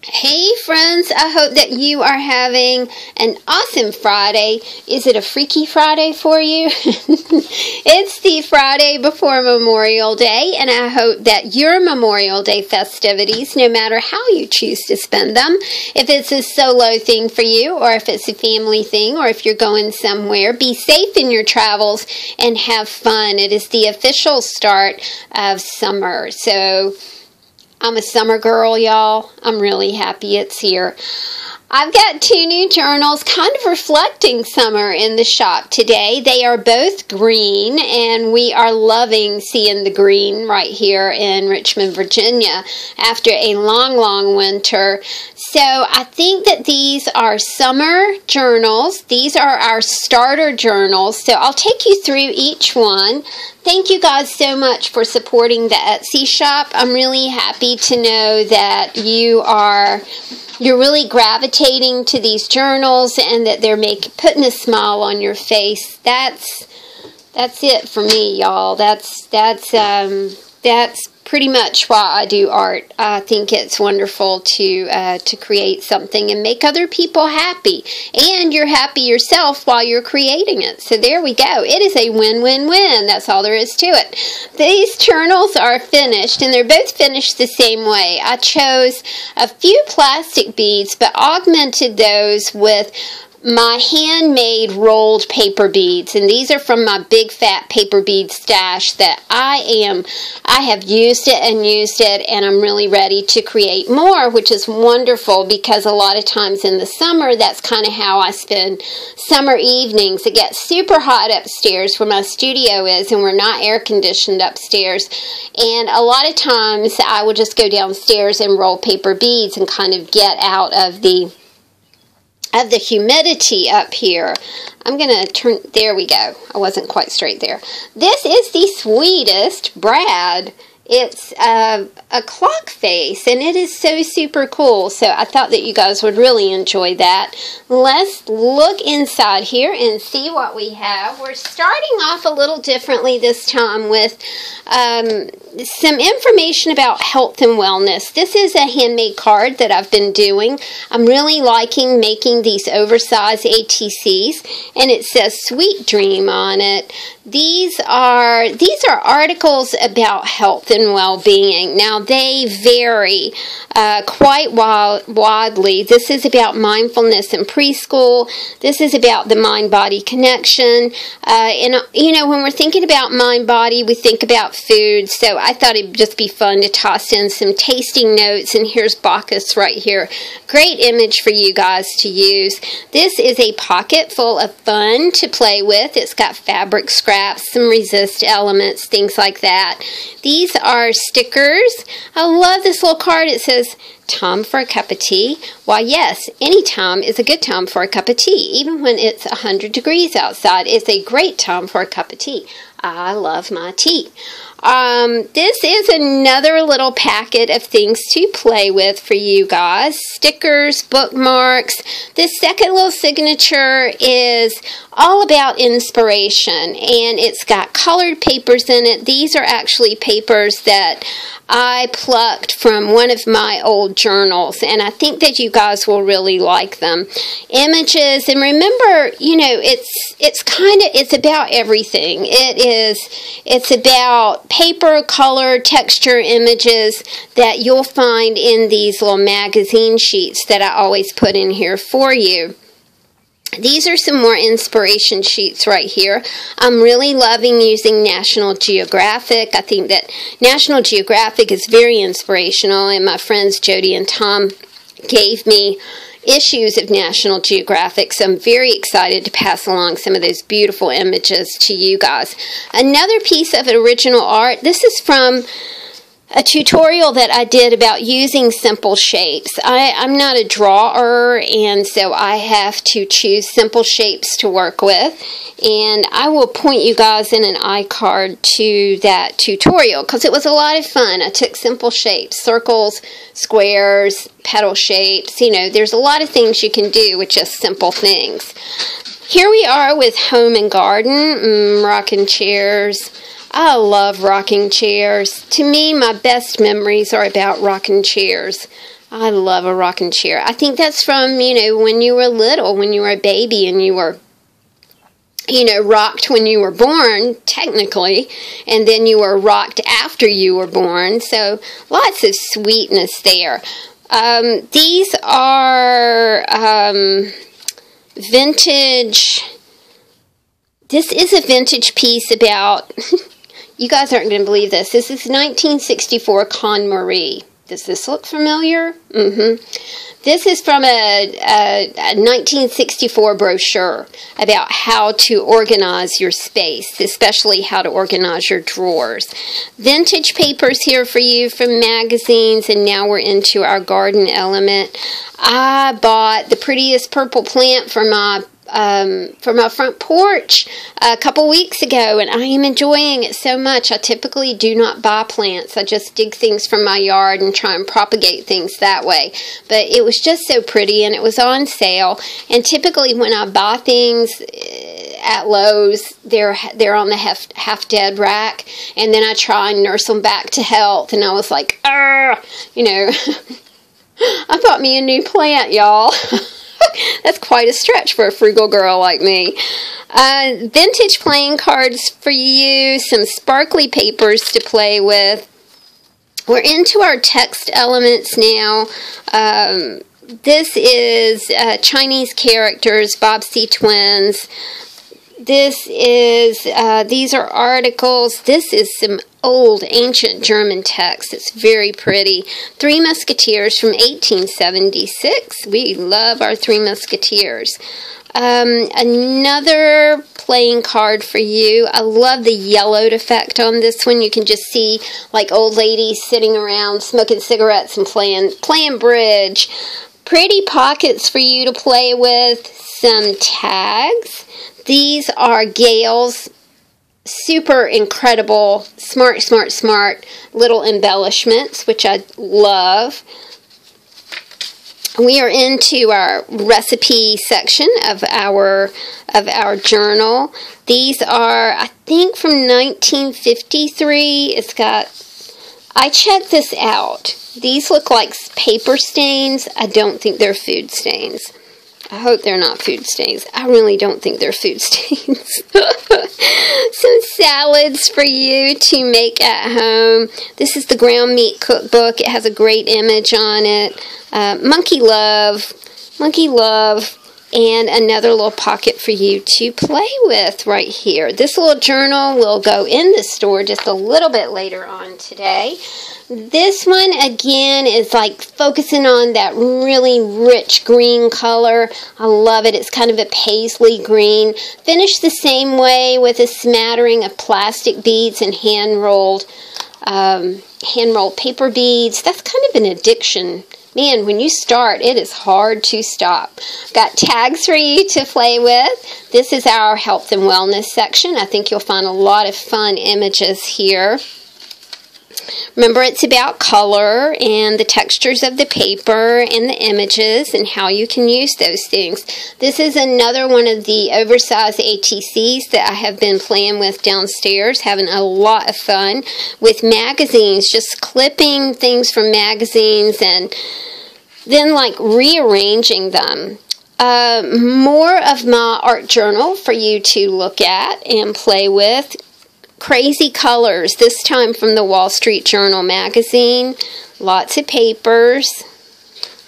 Hey friends, I hope that you are having an awesome Friday. Is it a freaky Friday for you? It's the Friday before Memorial Day, and I hope that your Memorial Day festivities, no matter how you choose to spend them, if it's a solo thing for you, or if it's a family thing, or if you're going somewhere, be safe in your travels and have fun. It is the official start of summer, so I'm a summer girl, y'all. I'm really happy it's here. I've got two new journals kind of reflecting summer in the shop today. They are both green, and we are loving seeing the green right here in Richmond, Virginia after a long, long winter. So I think that these are summer journals. These are our starter journals. So I'll take you through each one. Thank you guys so much for supporting the Etsy shop. I'm really happy to know that you're really gravitating to these journals and that they're putting a smile on your face. That's it for me, y'all. That's pretty much why I do art. I think it's wonderful to create something and make other people happy, and you're happy yourself while you're creating it. So there we go. It is a win-win-win. That's all there is to it. These journals are finished, and they're both finished the same way. I chose a few plastic beads, but augmented those with my handmade rolled paper beads, and these are from my big fat paper bead stash that I have used it, and I'm really ready to create more, which is wonderful because a lot of times in the summer, that's kind of how I spend summer evenings. It gets super hot upstairs where my studio is, and we're not air conditioned upstairs, and a lot of times I will just go downstairs and roll paper beads and kind of get out of the humidity up here. I'm going to turn, there we go. I wasn't quite straight there. This is the sweetest brad. It's a clock face, and it is so super cool. So I thought that you guys would really enjoy that. Let's look inside here and see what we have. We're starting off a little differently this time with some information about health and wellness. This is a handmade card that I've been doing. I'm really liking making these oversized ATCs, and it says Sweet Dream on it. These are articles about health and well-being. Now, they vary quite widely. This is about mindfulness in preschool. This is about the mind-body connection. And, you know, when we're thinking about mind-body, we think about food. So I thought it'd just be fun to toss in some tasting notes. And here's Bacchus right here. Great image for you guys to use. This is a pocket full of fun to play with. It's got fabric scraps, some resist elements, things like that. These are stickers. I love this little card. It says, "Time for a cup of tea." Why, yes, any time is a good time for a cup of tea. Even when it's 100 degrees outside, it's a great time for a cup of tea. I love my tea. This is another little packet of things to play with for you guys. Stickers, bookmarks. This second little signature is all about inspiration, and it's got colored papers in it. These are actually papers that I plucked from one of my old journals, and I think that you guys will really like them. Images, and remember, you know, it's about everything. It's about paper, color, texture, images that you'll find in these little magazine sheets that I always put in here for you. These are some more inspiration sheets right here. I'm really loving using National Geographic. I think that National Geographic is very inspirational, and my friends Jody and Tom gave me issues of National Geographic, so I'm very excited to pass along some of those beautiful images to you guys. Another piece of original art. This is from a tutorial that I did about using simple shapes. I'm not a drawer, and so I have to choose simple shapes to work with, and I will point you guys in an iCard to that tutorial because it was a lot of fun. I took simple shapes, circles, squares, petal shapes. You know, there's a lot of things you can do with just simple things. Here we are with home and garden, rocking chairs. I love rocking chairs. To me, my best memories are about rocking chairs. I love a rocking chair. I think that's from, you know, when you were little, when you were a baby and you were, you know, rocked when you were born, technically, and then you were rocked after you were born. So lots of sweetness there. These are vintage. This is a vintage piece about, you guys aren't going to believe this. This is 1964 Con Marie. Does this look familiar? This is from a 1964 brochure about how to organize your space, especially how to organize your drawers. Vintage papers here for you from magazines, and now we're into our garden element. I bought the prettiest purple plant for my front porch a couple weeks ago, and I am enjoying it so much. I typically do not buy plants. I just dig things from my yard and try and propagate things that way. But it was just so pretty, and it was on sale. And typically when I buy things at Lowe's, they're on the half dead rack, and then I try and nurse them back to health. And I was like, you know, I bought me a new plant, y'all. That's quite a stretch for a frugal girl like me. Vintage playing cards for you, some sparkly papers to play with. We're into our text elements now. This is Chinese characters, Bobbsey twins. This is, these are articles. This is some old, ancient German text. It's very pretty. Three Musketeers from 1876. We love our Three Musketeers. Another playing card for you. I love the yellowed effect on this one. You can just see like old ladies sitting around smoking cigarettes and playing bridge. Pretty pockets for you to play with. Some tags. These are Gail's super incredible, smart little embellishments, which I love. We are into our recipe section of our journal. These are, I think, from 1953. It's got, I checked this out. These look like paper stains. I don't think they're food stains. I hope they're not food stains. I really don't think they're food stains. Some salads for you to make at home. This is the ground meat cookbook. It has a great image on it. Monkey love, and another little pocket for you to play with right here. This little journal will go in the store just a little bit later on today. This one, again, is like focusing on that really rich green color. I love it. It's kind of a paisley green. Finished the same way with a smattering of plastic beads and hand-rolled paper beads. That's kind of an addiction. Man, when you start, it is hard to stop. Got tags for you to play with. This is our health and wellness section. I think you'll find a lot of fun images here. Remember, it's about color and the textures of the paper and the images and how you can use those things. This is another one of the oversized ATCs that I have been playing with downstairs, having a lot of fun with magazines, just clipping things from magazines and then like rearranging them. More of my art journal for you to look at and play with. Crazy colors, this time from the Wall Street Journal magazine. Lots of papers,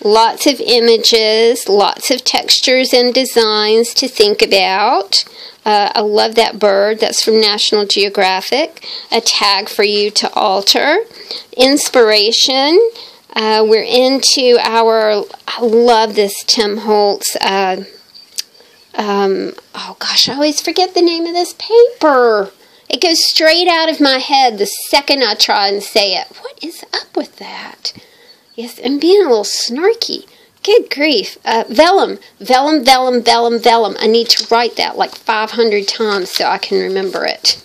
lots of images, lots of textures and designs to think about. I love that bird. That's from National Geographic. A tag for you to alter. Inspiration. We're into our, I love this Tim Holtz, oh gosh, I always forget the name of this paper. It goes straight out of my head the second I try and say it. What is up with that? Yes, I'm being a little snarky. Good grief. Vellum. I need to write that like 500 times so I can remember it.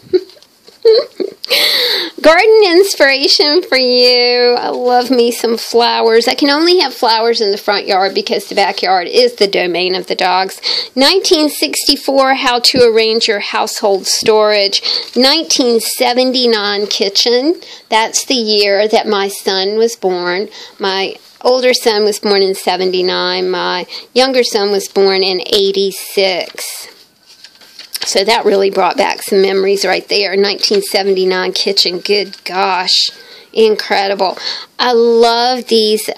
Garden inspiration for you. I love me some flowers. I can only have flowers in the front yard because the backyard is the domain of the dogs. 1964, how to arrange your household storage. 1979 kitchen. That's the year that my son was born. My older son was born in 79. My younger son was born in 86. So that really brought back some memories right there. 1979 kitchen. Good gosh. Incredible. I love these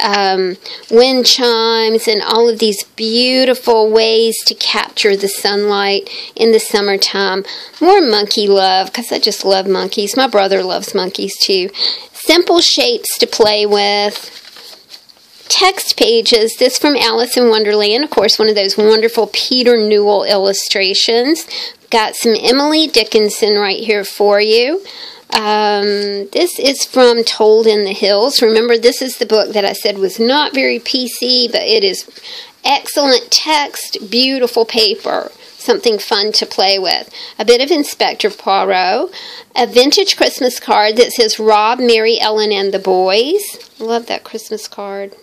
wind chimes and all of these beautiful ways to capture the sunlight in the summertime. More monkey love, because I just love monkeys. My brother loves monkeys too. Simple shapes to play with. Text pages. This from Alice in Wonderland. Of course, one of those wonderful Peter Newell illustrations. Got some Emily Dickinson right here for you. This is from Told in the Hills. Remember, this is the book that I said was not very PC, but it is excellent text, beautiful paper, something fun to play with. A bit of Inspector Poirot, a vintage Christmas card that says Rob, Mary, Ellen, and the Boys. I love that Christmas card.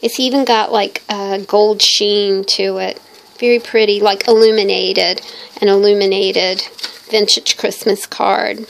It's even got like a gold sheen to it. Very pretty, like illuminated, an illuminated vintage Christmas card.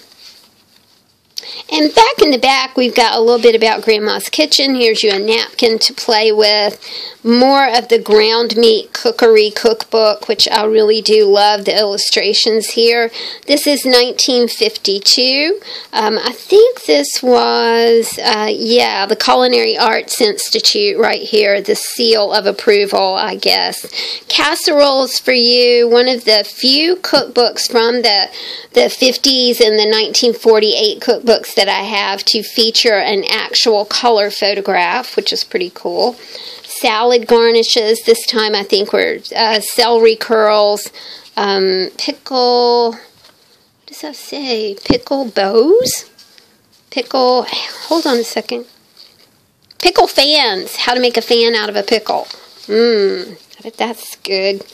And back in the back, we've got a little bit about Grandma's Kitchen. Here's you a napkin to play with. More of the ground meat cookery cookbook, which I really do love the illustrations here. This is 1952. I think this was, yeah, the Culinary Arts Institute right here. The seal of approval, I guess. Casseroles for you. One of the few cookbooks from the 50s and the 1948 cookbooks that I have to feature an actual color photograph, which is pretty cool. Salad garnishes. This time I think were celery curls, pickle, what does that say? Pickle bows? Pickle, hold on a second. Pickle fans. How to make a fan out of a pickle. I bet that's good.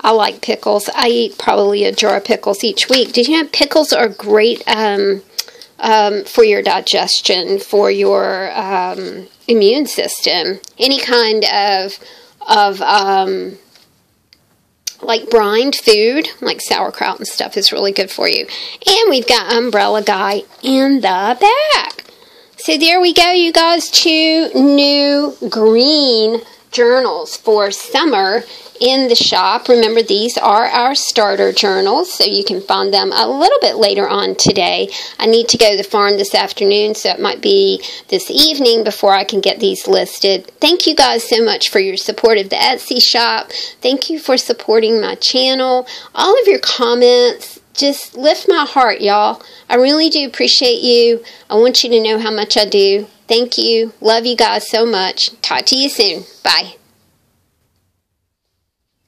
I like pickles. I eat probably a jar of pickles each week. Did you know pickles are great for your digestion, for your immune system? Any kind of like brined food, like sauerkraut and stuff, is really good for you. And we've got Umbrella Guy in the back. So there we go, you guys. 2 new green journals for summer in the shop. Remember, these are our starter journals, so you can find them a little bit later on today. I need to go to the farm this afternoon, so it might be this evening before I can get these listed. Thank you guys so much for your support of the Etsy shop. Thank you for supporting my channel. All of your comments just lift my heart, y'all. I really do appreciate you. I want you to know how much I do. Thank you. Love you guys so much. Talk to you soon. Bye.